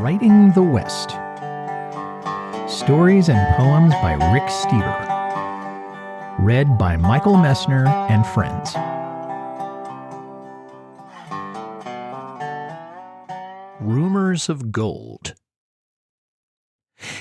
Writing the West. Stories and poems by Rick Steber. Read by Michael Messner and friends. Rumors of Gold.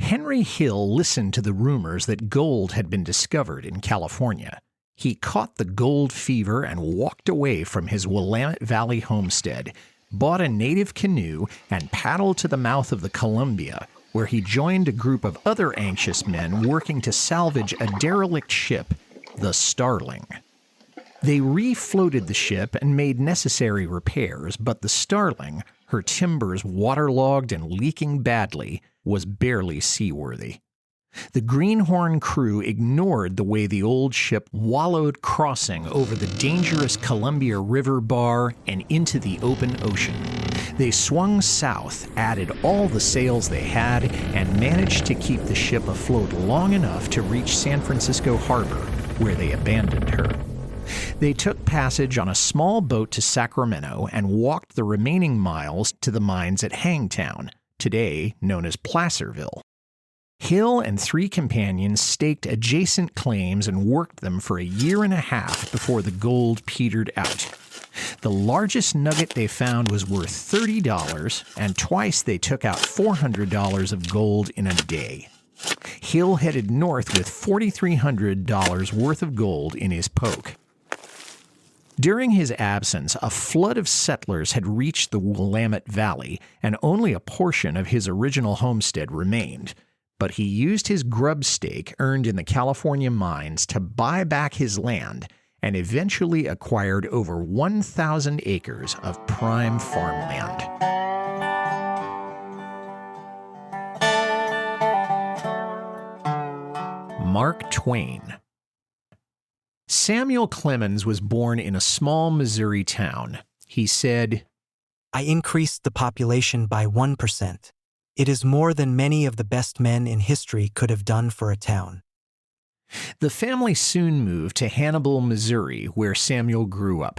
Henry Hill listened to the rumors that gold had been discovered in California. He caught the gold fever and walked away from his Willamette Valley homestead, bought a native canoe, and paddled to the mouth of the Columbia, where he joined a group of other anxious men working to salvage a derelict ship, the Starling. They refloated the ship and made necessary repairs, but the Starling, her timbers waterlogged and leaking badly, was barely seaworthy. The Greenhorn crew ignored the way the old ship wallowed crossing over the dangerous Columbia River bar and into the open ocean. They swung south, added all the sails they had, and managed to keep the ship afloat long enough to reach San Francisco Harbor, where they abandoned her. They took passage on a small boat to Sacramento and walked the remaining miles to the mines at Hangtown, today known as Placerville. Hill and three companions staked adjacent claims and worked them for a year and a half before the gold petered out. The largest nugget they found was worth $30, and twice they took out $400 of gold in a day. Hill headed north with $4,300 worth of gold in his poke. During his absence, a flood of settlers had reached the Willamette Valley, and only a portion of his original homestead remained. But he used his grub stake earned in the California mines to buy back his land and eventually acquired over 1,000 acres of prime farmland. Mark Twain. Samuel Clemens was born in a small Missouri town. He said, "I increased the population by 1%. It is more than many of the best men in history could have done for a town." The family soon moved to Hannibal, Missouri, where Samuel grew up.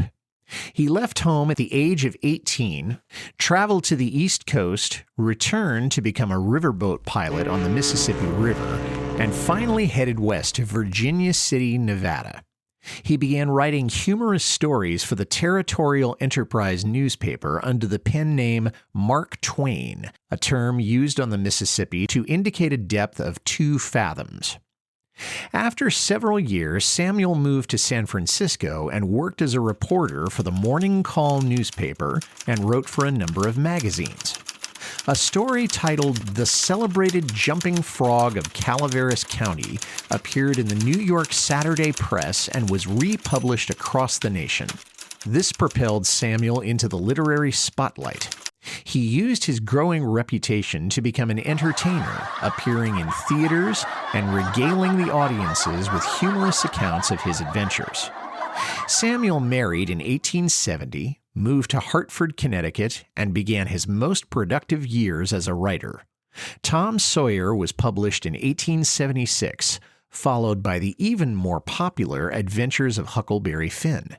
He left home at the age of 18, traveled to the East Coast, returned to become a riverboat pilot on the Mississippi River, and finally headed west to Virginia City, Nevada. He began writing humorous stories for the Territorial Enterprise newspaper under the pen name Mark Twain, a term used on the Mississippi to indicate a depth of 2 fathoms. After several years, Samuel moved to San Francisco and worked as a reporter for the Morning Call newspaper and wrote for a number of magazines. A story titled "The Celebrated Jumping Frog of Calaveras County" appeared in the New York Saturday Press and was republished across the nation. This propelled Samuel into the literary spotlight. He used his growing reputation to become an entertainer, appearing in theaters and regaling the audiences with humorous accounts of his adventures. Samuel married in 1870, moved to Hartford, Connecticut, and began his most productive years as a writer. Tom Sawyer was published in 1876, followed by the even more popular Adventures of Huckleberry Finn.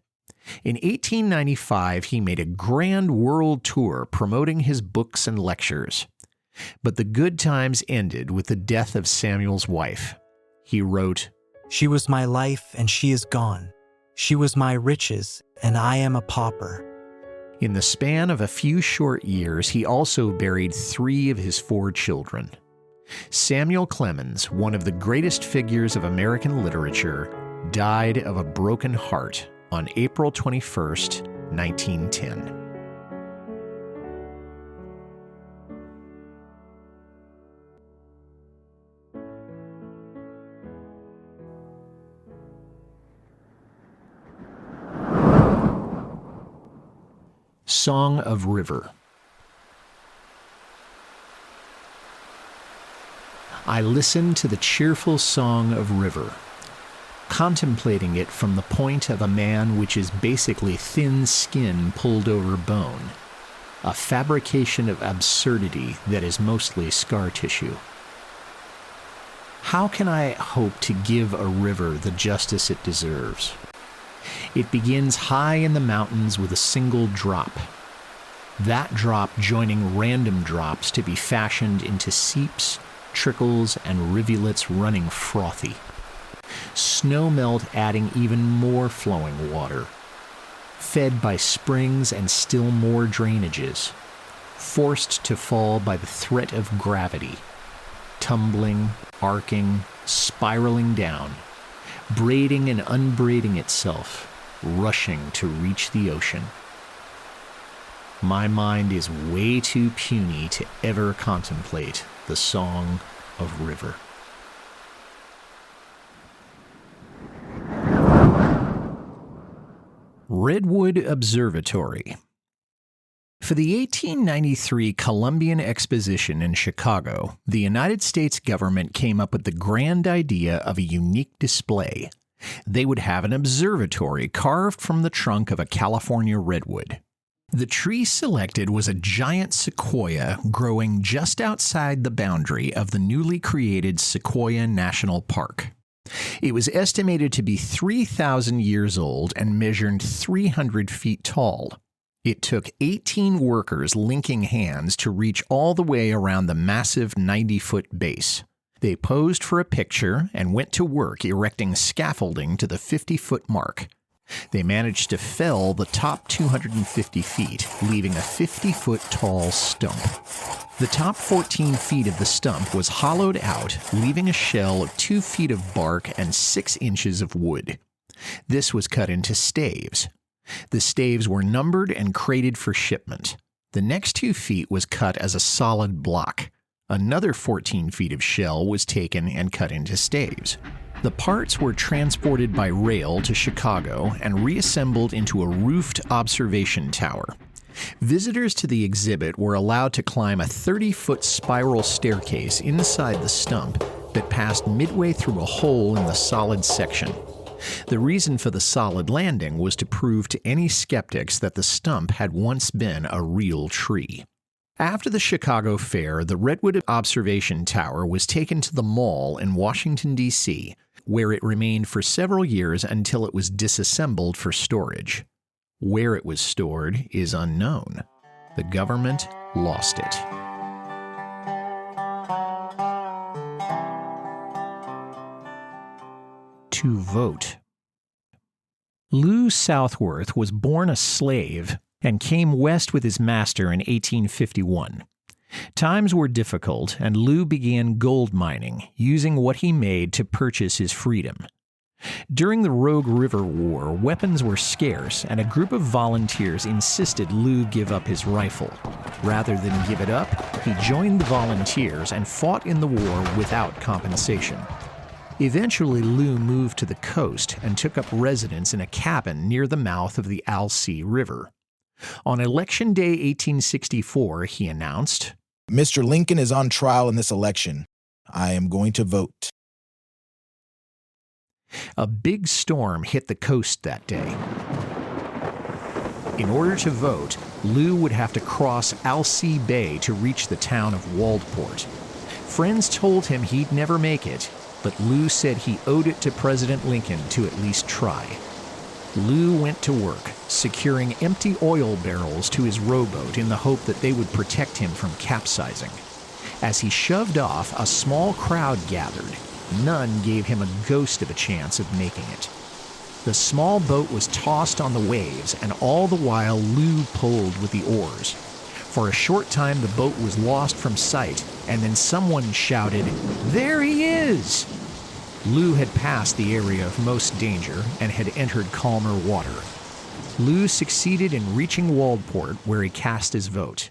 In 1895, he made a grand world tour promoting his books and lectures. But the good times ended with the death of Samuel's wife. He wrote, "She was my life and she is gone. She was my riches and I am a pauper." In the span of a few short years, he also buried 3 of his 4 children. Samuel Clemens, one of the greatest figures of American literature, died of a broken heart on April 21st, 1910. Song of River. I listen to the cheerful song of river, contemplating it from the point of a man which is basically thin skin pulled over bone, a fabrication of absurdity that is mostly scar tissue. How can I hope to give a river the justice it deserves? It begins high in the mountains with a single drop. that drop joining random drops to be fashioned into seeps, trickles, and rivulets running frothy. Snowmelt adding even more flowing water, fed by springs and still more drainages, forced to fall by the threat of gravity, tumbling, arcing, spiraling down, braiding and unbraiding itself, rushing to reach the ocean. My mind is way too puny to ever contemplate the song of river. Redwood Observatory. For the 1893 Columbian Exposition in Chicago, the United States government came up with the grand idea of a unique display. They would have an observatory carved from the trunk of a California redwood. The tree selected was a giant sequoia growing just outside the boundary of the newly created Sequoia National Park. It was estimated to be 3,000 years old and measured 300 feet tall. It took 18 workers linking hands to reach all the way around the massive 90-foot base. They posed for a picture and went to work erecting scaffolding to the 50-foot mark. They managed to fell the top 250 feet, leaving a 50-foot tall stump. The top 14 feet of the stump was hollowed out, leaving a shell of 2 feet of bark and 6 inches of wood. This was cut into staves. The staves were numbered and crated for shipment. The next 2 feet was cut as a solid block. Another 14 feet of shell was taken and cut into staves. The parts were transported by rail to Chicago and reassembled into a roofed observation tower. Visitors to the exhibit were allowed to climb a 30-foot spiral staircase inside the stump that passed midway through a hole in the solid section. The reason for the solid landing was to prove to any skeptics that the stump had once been a real tree. After the Chicago Fair, the Redwood Observation Tower was taken to the Mall in Washington, D.C., where it remained for several years until it was disassembled for storage. Where it was stored is unknown. The government lost it. To vote. Lew Southworth was born a slave and came west with his master in 1851. Times were difficult, and Lew began gold mining, using what he made to purchase his freedom. During the Rogue River War, weapons were scarce, and a group of volunteers insisted Lew give up his rifle. Rather than give it up, he joined the volunteers and fought in the war without compensation. Eventually, Lew moved to the coast and took up residence in a cabin near the mouth of the Alsea River. On Election Day 1864, he announced, "Mr. Lincoln is on trial in this election. I am going to vote." A big storm hit the coast that day. In order to vote, Lew would have to cross Alsea Bay to reach the town of Waldport. Friends told him he'd never make it, but Lew said he owed it to President Lincoln to at least try. Lew went to work, securing empty oil barrels to his rowboat in the hope that they would protect him from capsizing. As he shoved off, a small crowd gathered. None gave him a ghost of a chance of making it. The small boat was tossed on the waves, and all the while Lew pulled with the oars. For a short time the boat was lost from sight, and then someone shouted, "There he is!" Lew had passed the area of most danger and had entered calmer water. Lew succeeded in reaching Waldport, where he cast his vote.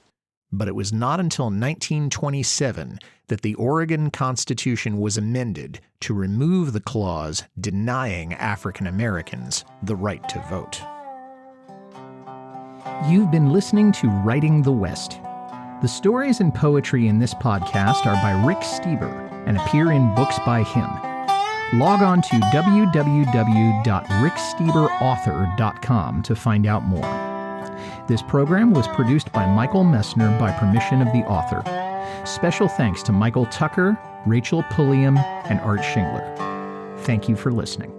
But it was not until 1927 that the Oregon Constitution was amended to remove the clause denying African Americans the right to vote. You've been listening to Writing the West. The stories and poetry in this podcast are by Rick Steber and appear in books by him. Log on to www.ricksteberauthor.com to find out more. This program was produced by Michael Messner by permission of the author. Special thanks to Michael Tucker, Rachel Pulliam, and Art Shingler. Thank you for listening.